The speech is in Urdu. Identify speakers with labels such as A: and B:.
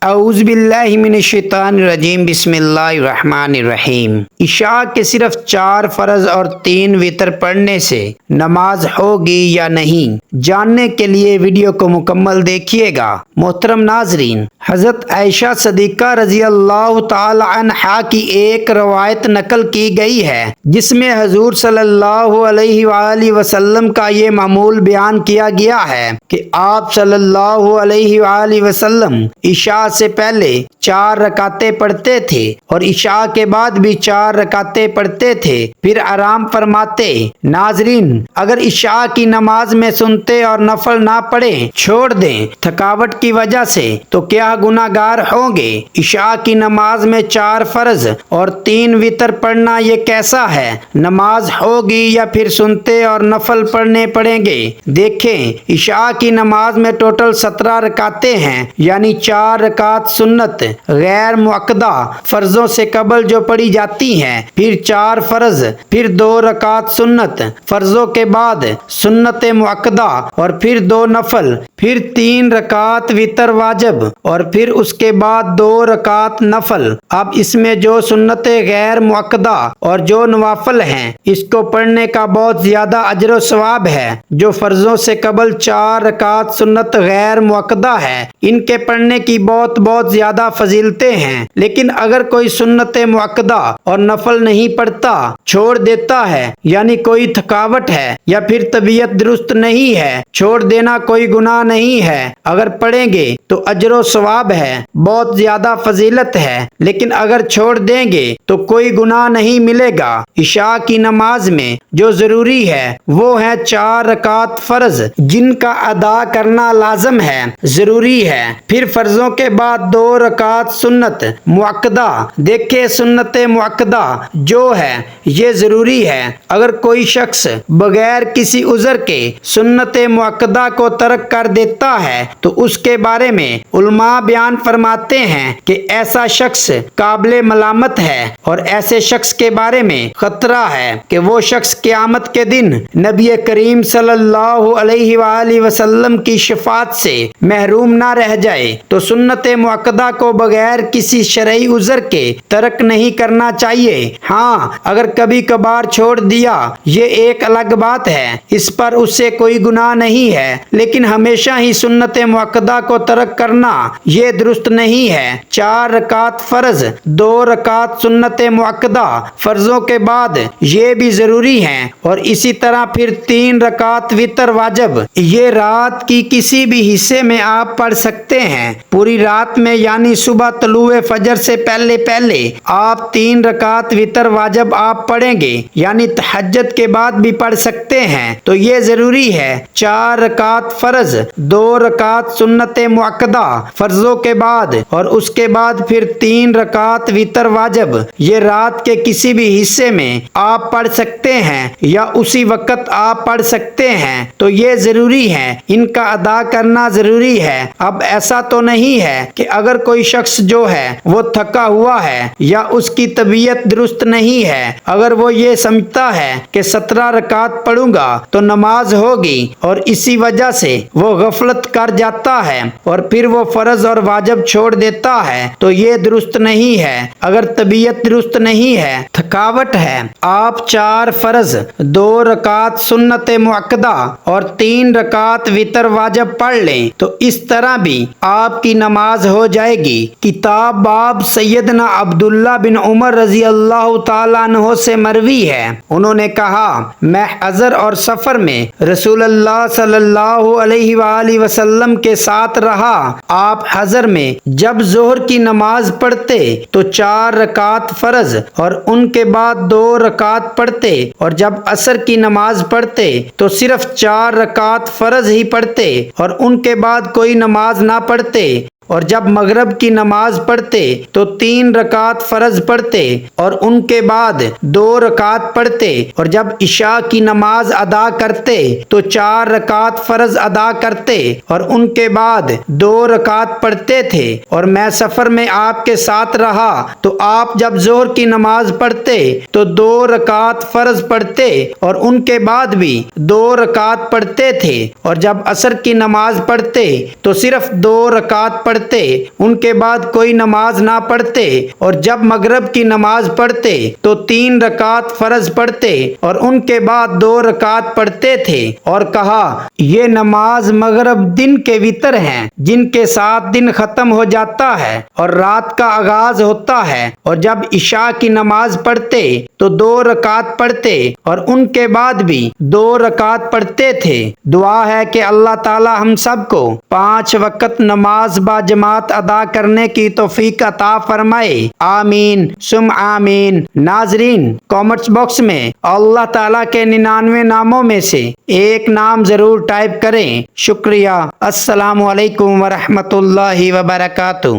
A: اعوذ باللہ من الشیطان الرجیم بسم اللہ الرحمن الرحیم۔ عشاء کے صرف 4 فرض اور 3 وتر پڑھنے سے نماز ہوگی یا نہیں، جاننے کے لیے ویڈیو کو مکمل دیکھیے گا۔ محترم ناظرین، حضرت عائشہ صدیقہ رضی اللہ تعالی عنہا کی ایک روایت نقل کی گئی ہے جس میں حضور صلی اللہ علیہ وآلہ وسلم کا یہ معمول بیان کیا گیا ہے کہ آپ صلی اللہ علیہ وآلہ وسلم عشاء سے پہلے 4 رکعتیں پڑھتے تھے اور عشاء کے بعد بھی 4 رکعتیں پڑھتے تھے، پھر آرام فرماتے۔ ناظرین، اگر عشاء کی نماز میں سنتے اور نفل نہ پڑھیں، چھوڑ دیں تھکاوٹ کی وجہ سے، تو کیا گناہ گار ہوں گے؟ عشاء کی نماز میں 4 فرض اور 3 وتر پڑھنا یہ کیسا ہے؟ نماز ہوگی یا پھر سنتے اور نفل پڑھنے پڑیں گے؟ دیکھیں، عشاء کی نماز میں ٹوٹل 17 رکعتیں ہیں، یعنی 4 رکعت سنت غیر مؤکدہ فرضوں سے قبل جو پڑھی جاتی ہیں، پھر 4 فرض، پھر 2 رکعت سنت فرضوں کے بعد سنت مؤکدہ، اور پھر 2 نفل، پھر 3 رکعت وتر واجب، اور پھر اس کے بعد 2 رکعت نفل۔ اب اس میں جو سنت غیر مؤکدہ اور جو نوافل ہیں، اس کو پڑھنے کا بہت زیادہ اجر و ثواب ہے۔ جو فرضوں سے قبل 4 رکعت سنت غیر مؤکدہ ہے، ان کے پڑھنے کی بہت زیادہ فضیلتیں ہیں، لیکن اگر کوئی سنت مؤکدہ اور نفل نہیں پڑھتا، چھوڑ دیتا ہے، یعنی کوئی تھکاوٹ ہے یا پھر طبیعت درست نہیں ہے، چھوڑ دینا کوئی گناہ نہیں ہے۔ اگر پڑھیں گے تو اجر و ثواب ہے، بہت زیادہ فضیلت ہے، لیکن اگر چھوڑ دیں گے تو کوئی گناہ نہیں ملے گا۔ عشاء کی نماز میں جو ضروری ہے وہ ہے 4 رکعت فرض، جن کا ادا کرنا لازم ہے، ضروری ہے۔ پھر فرضوں کے بعد 2 رکعت سنت مؤکدہ۔ دیکھیں، سنت مؤکدہ جو ہے یہ ضروری ہے۔ اگر کوئی شخص بغیر کسی عذر کے سنت مؤکدہ کو ترک کر دیتا ہے تو اس کے بارے میں علماء بیان فرماتے ہیں کہ ایسا شخص قابل ملامت ہے، اور ایسے شخص کے بارے میں خطرہ ہے کہ وہ شخص قیامت کے دن نبی کریم صلی اللہ علیہ وآلہ وسلم کی شفاعت سے محروم نہ رہ جائے۔ تو سنت مؤکدہ کو بغیر کسی شرعی عذر کے ترک نہیں کرنا چاہیے۔ ہاں، اگر کبھی کبھار چھوڑ دیا یہ ایک الگ بات ہے، اس پر اس سے کوئی گناہ نہیں ہے، لیکن ہمیشہ ہی سنت مؤکدہ کو ترک کرنا یہ درست نہیں ہے۔ 4 رکعت فرض، 2 رکعت سنت مؤکدہ فرضوں کے بعد یہ بھی ضروری ہیں، اور اسی طرح پھر 3 رکعت وتر واجب۔ یہ رات کی کسی بھی حصے میں آپ پڑھ سکتے ہیں۔ پوری رات میں یعنی صبح طلوع فجر سے پہلے آپ 3 رکعت وتر واجب آپ پڑھیں گے، یعنی تہجد کے بعد بھی پڑھ سکتے ہیں۔ تو یہ ضروری ہے 4 رکعت فرض، 2 رکعت سنت مؤکدہ فرضوں کے بعد، اور اس کے بعد پھر 3 رکعت وتر واجب۔ یہ رات کے کسی بھی حصے میں آپ پڑھ سکتے ہیں یا اسی وقت آپ پڑھ سکتے ہیں۔ تو یہ ضروری ہے، ان کا ادا کرنا ضروری ہے۔ اب ایسا تو نہیں ہے کہ اگر کوئی شخص جو ہے وہ تھکا ہوا ہے یا اس کی طبیعت درست نہیں ہے، اگر وہ یہ سمجھتا ہے کہ 17 رکعت پڑھوں گا تو نماز ہوگی، اور اسی وجہ سے وہ غفلت کر جاتا ہے اور پھر وہ فرض اور واجب چھوڑ دیتا ہے، تو یہ درست نہیں ہے۔ اگر طبیعت درست نہیں ہے، تھکاوٹ ہے، آپ 4 فرض، 2 رکعت سنت مؤکدہ اور 3 رکعت وتر واجب پڑھ لیں تو اس طرح بھی آپ کی نماز ہو جائے گی۔ کتاب باب سیدنا عبداللہ بن عمر رضی اللہ تعالیٰ عنہ سے مروی ہے، انہوں نے کہا، میں حضر اور سفر میں رسول اللہ صلی اللہ علیہ وآلہ وسلم کے ساتھ رہا۔ آپ حضر میں جب ظہر کی نماز پڑھتے تو 4 رکعت فرض اور ان کے بعد 2 رکعت پڑھتے، اور جب عصر کی نماز پڑھتے تو صرف 4 رکعت فرض ہی پڑھتے اور ان کے بعد کوئی نماز نہ پڑھتے، اور جب مغرب کی نماز پڑھتے تو 3 رکعت فرض پڑھتے اور ان کے بعد 2 رکعت پڑھتے، اور جب عشاء کی نماز ادا کرتے تو 4 رکعت فرض ادا کرتے اور ان کے بعد 2 رکعت پڑھتے تھے۔ اور میں سفر میں آپ کے ساتھ رہا تو آپ جب ظہر کی نماز پڑھتے تو 2 رکعت فرض پڑھتے اور ان کے بعد بھی 2 رکعت پڑھتے تھے، اور جب عصر کی نماز پڑھتے تو صرف 2 رکعت پڑھتے ان کے بعد کوئی نماز نہ پڑھتے، اور جب مغرب کی نماز پڑھتے تو 3 رکعت فرض پڑھتے اور ان کے بعد 2 رکعت پڑھتے تھے، اور کہا یہ نماز مغرب دن کے وتر ہیں جن کے ساتھ دن ختم ہو جاتا ہے اور رات کا آغاز ہوتا ہے، اور جب عشاء کی نماز پڑھتے تو 2 رکعت پڑھتے اور ان کے بعد بھی 2 رکعت پڑھتے تھے۔ دعا ہے کہ اللہ تعالی ہم سب کو 5 وقت نماز با جماعت ادا کرنے کی توفیق عطا فرمائے، آمین ثم آمین۔ ناظرین، کامنٹس باکس میں اللہ تعالیٰ کے 99 ناموں میں سے ایک نام ضرور ٹائپ کریں۔ شکریہ۔ السلام علیکم ورحمۃ اللہ وبرکاتہ۔